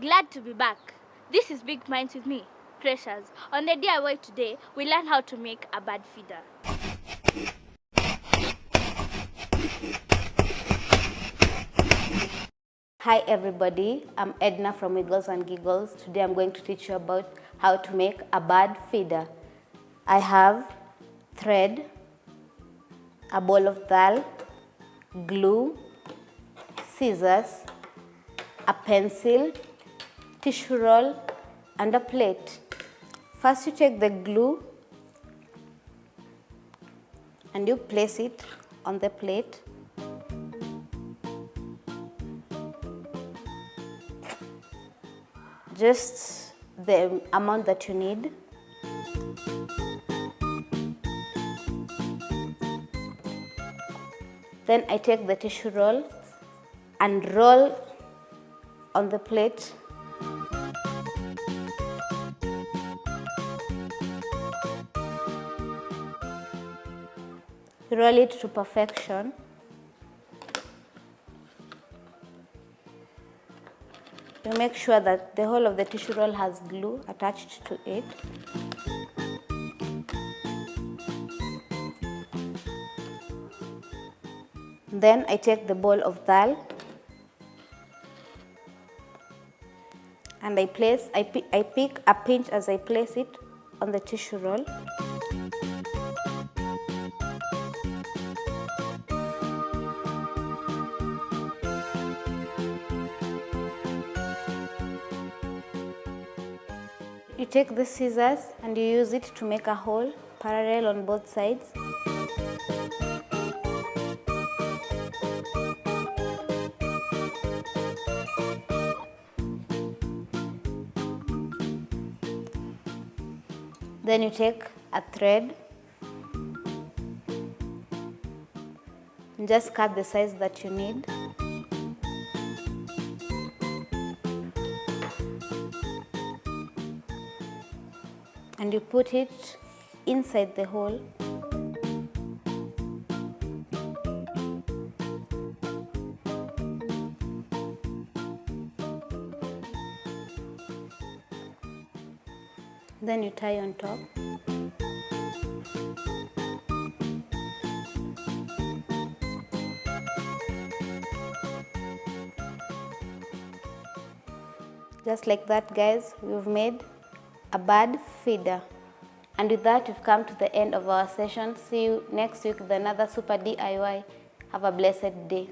Glad to be back. This is Big Minds with me, Precious. On the DIY today, we learn how to make a bird feeder. Hi everybody, I'm Edna from Wiggles and Giggles. Today I'm going to teach you about how to make a bird feeder. I have thread, a ball of dal, glue, scissors, a pencil, tissue roll, and a plate. First you take the glue and you place it on the plate. Just the amount that you need. Then I take the tissue roll and roll on the plate. Roll it to perfection. You make sure that the whole of the tissue roll has glue attached to it. Then I take the ball of dal and I pick a pinch as I place it on the tissue roll. You take the scissors and you use it to make a hole parallel on both sides. Then you take a thread and just cut the size that you need. And you put it inside the hole. Then you tie on top. Just like that, guys, we've made a bird feeder. And with that, we've come to the end of our session. See you next week with another super DIY. Have a blessed day.